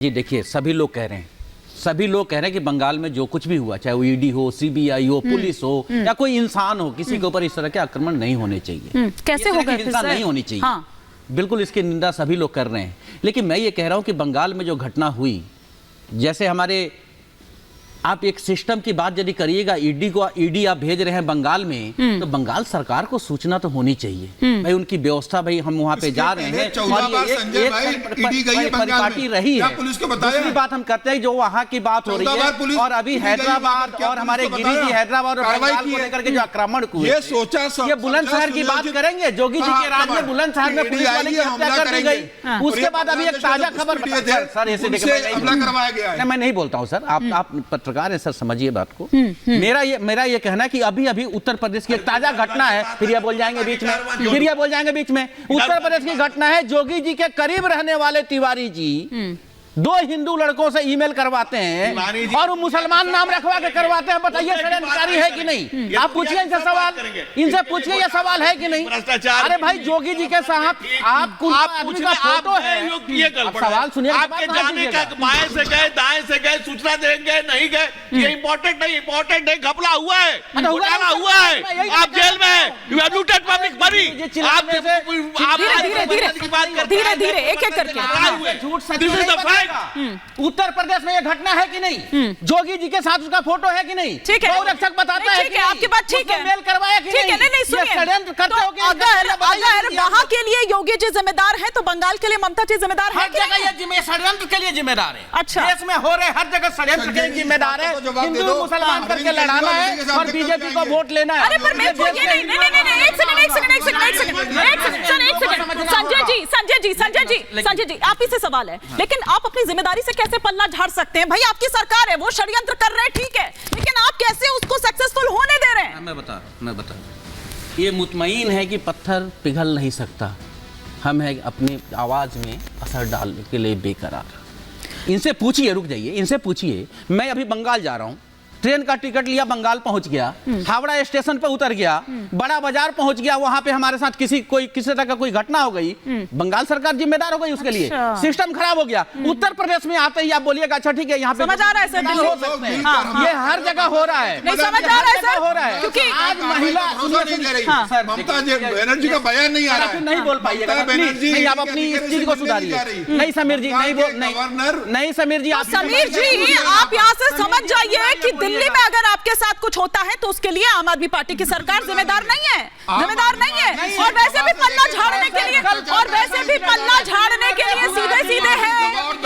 जी देखिए, सभी लोग कह रहे हैं कि बंगाल में जो कुछ भी हुआ, चाहे वो ईडी हो, सीबीआई हो, पुलिस हो या कोई इंसान हो, किसी के ऊपर इस तरह के आक्रमण नहीं होने चाहिए। कैसे होगा? हिंसा नहीं होनी चाहिए। हाँ। बिल्कुल इसकी निंदा सभी लोग कर रहे हैं, लेकिन मैं ये कह रहा हूं कि बंगाल में जो घटना हुई, जैसे हमारे आप एक सिस्टम की बात यदि करिएगा, ईडी आप भेज रहे हैं बंगाल में, तो बंगाल सरकार को सूचना तो होनी चाहिए भाई, उनकी व्यवस्था, भाई हम वहां पे जा रहे हैं, परिपाटी रही है। दूसरी बात हम करते हैं जो वहां की बात हो रही है, और अभी हैदराबाद और हमारे गिरी जी हैदराबाद और बंगाल को लेकर के जो आक्रमण हुए, ये बुलंदशहर की बात करेंगे। जोगी जी के राज में बुलंदशहर में पुलिस वाले की हत्या कर दी गई। उसके बाद अभी एक ताजा खबर, सर ऐसे मैं नहीं बोलता हूँ सर, आप पत्रकार है सर, समझिए बात को। मेरा ये कहना है कि अभी उत्तर प्रदेश की एक ताजा घटना है, फिर ये बोल जाएंगे बीच में, उत्तर प्रदेश की घटना है। जोगी जी के करीब रहने वाले तिवारी जी 2 हिंदू लड़कों से ईमेल करवाते हैं और वो मुसलमान नाम रखवा के करवाते हैं। बताइए षड्यंत्रकारी है कि नहीं? आप पूछिए इनसे सवाल, ये सवाल है कि नहीं? अरे भाई, जोगी जी के साथ आप आदमी का फोटो है, सवाल सुनिए। आपके जाने का बाएं से गए दाएं से गए, सूचना देंगे नहीं गए, ये इंपॉर्टेंट नहीं, घपला हुआ है, घोटाला हुआ है, आप जेल में हैं, you have looted public money. धीरे एक करके उत्तर प्रदेश में ये घटना है कि नहीं? जोगी जी के साथ उसका फोटो है कि नहीं? ठीक है, रक्षक बताता है कि आपकी बात ठीक है, मेल करवाया कि नहीं? नहीं सुनिए, षड्यंत्र करते हो कि अगर वहां के लिए योगी जी जिम्मेदार है तो बंगाल के लिए ममता जी जिम्मेदार है? हर जगह ये षड्यंत्र के लिए जिम्मेदार है। अच्छा, देश में हो रहे हर जगह षड्यंत्र के लिए जिम्मेदार है। हिंदू मुसलमान करके लड़ाना है और बीजेपी को वोट लेना है। अरे पर मैं तो ये नहीं, एक सेकंड, संजय जी आप ही से सवाल है, लेकिन आप अपनी जिम्मेदारी से कैसे पल्ला झाड़ सकते हैं? भाई आपकी सरकार है, वो षड्यंत्र कर रहे हैं, ठीक है, लेकिन आप कैसे उसको सक्सेसफुल होने दे रहे हैं? मैं बता रहा हूं। ये मुतमईन है कि पत्थर पिघल नहीं सकता, हम है अपनी आवाज में असर डालने के लिए बेकरार। इनसे पूछिए, रुक जाइए, इनसे पूछिए। मैं अभी बंगाल जा रहा हूं, ट्रेन का टिकट लिया, बंगाल पहुंच गया, हावड़ा स्टेशन पे उतर गया, बड़ा बाजार पहुंच गया, वहां पे हमारे साथ किसी तरह का कोई घटना हो गई, बंगाल सरकार जिम्मेदार हो गई उसके लिए। सिस्टम खराब हो गया। उत्तर प्रदेश में आते ही आप बोलिएगा अच्छा ठीक है, यहाँ पे समझ आ रहा है सर, हो सकते हैं। ये हर जगह हो रहा है, नहीं समझ आ रहा है सर, हो रहा है, क्योंकि आज महिला ममता बनर्जी का बयान नहीं आ रहा है, नहीं बोल पाइएगा, नहीं आप अपनी इस चीज को सुधारिए। नहीं समीर जी, नहीं समीर जी, समीर जी आप यहाँ से समझ जाइए कि दिल्ली में अगर आपके साथ कुछ होता है तो उसके लिए आम आदमी पार्टी की सरकार जिम्मेदार नहीं है। और वैसे भी पल्ला झाड़ने के लिए सीधे है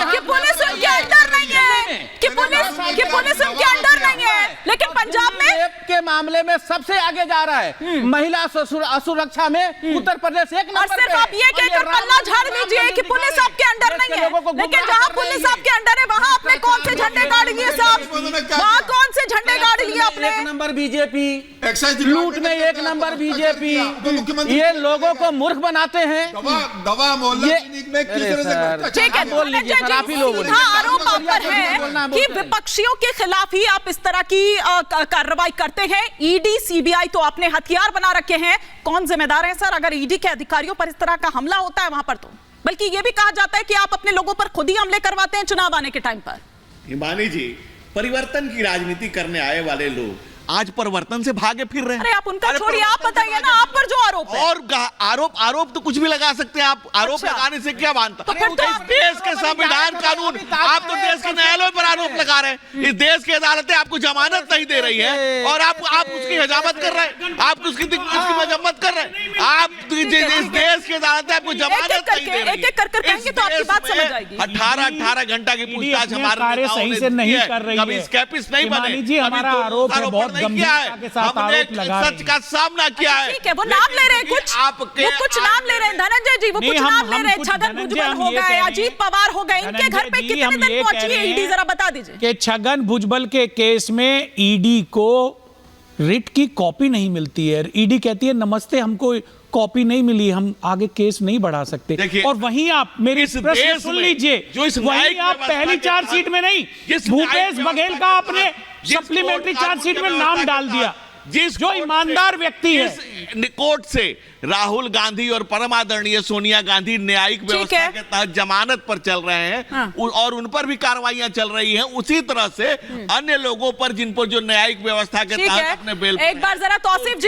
कि पुलिस उनके अंडर नहीं है, कि पुलिस उनके अंडर नहीं है, लेकिन पंजाब में के मामले में सबसे आगे जा रहा है। महिला सुरक्षा में उत्तर प्रदेश एक नंबर पे। सिर्फ आप ये कहकर पल्ला झाड़ लीजिए कि पुलिस आपके अंडर नहीं है, लेकिन जहाँ पुलिस आपके अंडर है वहाँ आपने कौन से झंडे गाड़ लिए साहब? वहाँ कौन से झंडे गाड़ लिए आपने? 1 नंबर बीजेपी, लूट में 1 नंबर बीजेपी। ये लोगों को मूर्ख बनाते हैं। दवा मोहल्ला में ठीक है, बोल लीजिए सर, आप ही लोग। आरोप आप पर है कि विपक्षियों के खिलाफ ही आप इस तरह की कार्रवाई करते हैं। ईडी सीबीआई तो आपने हथियार बना रखे हैं, कौन जिम्मेदार है सर अगर ईडी के अधिकारियों पर इस तरह का हमला होता है वहां पर? तो बल्कि यह भी कहा जाता है कि आप अपने लोगों पर खुद ही हमले करवाते हैं चुनाव आने के टाइम पर। हिमानी जी, परिवर्तन की राजनीति करने आए वाले लोग आज परिवर्तन से भागे फिर रहे हैं। अरे आप उनका छोड़िए, आप बताइए ना, आप पर जो आरोप है। और आरोप तो कुछ भी लगा सकते हैं आप। आरोप लगाने से क्या बनता? इस देश के संविधान कानून, आप तो देश के न्यायालय पर आरोप लगा रहे हैं। इस देश की अदालतें आपको जमानत नहीं दे रही है और आप उसकी हजामत कर रहे हैं, आप उसकी मजम्मत कर रहे हैं। आप इस देश की अदालतें आपको जमानत नहीं दे रही है। 18 घंटा की पूछताछ हमारे सही से नहीं कर रही है, कभी स्कैपिस्ट नहीं बने जी, हमारा आरोप है बहुत गंभीरता के साथ आरोप लगा रहे हैं। सच का सामना किया है। ठीक है, वो नाम ले रहे हैं, कुछ नाम ले रहे हैं धनंजय जी, वो कुछ नाम ले रहे हैं, छगन भुजबल हो गए, अजीत पवार हो गए, इनके घर पे कितने दिन पहुंची है ईडी, जरा बता दीजिए। कि छगन भुजबल के केस में ईडी को रिट की कॉपी नहीं मिलती है। ईडी कहती है नमस्ते, हमको कॉपी नहीं मिली, हम आगे केस नहीं बढ़ा सकते। और वहीं आप मेरी प्रश्न सुन लीजिए, वहीं आप पहली चार्जशीट में नहीं, भूपेश बघेल का आपने सप्लीमेंट्री चार्जशीट में नाम डाल दिया। जिस जो ईमानदार व्यक्ति है, कोर्ट से राहुल गांधी और परम आदरणीय सोनिया गांधी न्यायिक व्यवस्था के तहत जमानत पर चल रहे हैं और उन पर भी कार्रवाइयां चल रही हैं, उसी तरह से अन्य लोगों पर जिन पर जो न्यायिक व्यवस्था के तहत अपने बेल एक बार जरा तौसीफ जी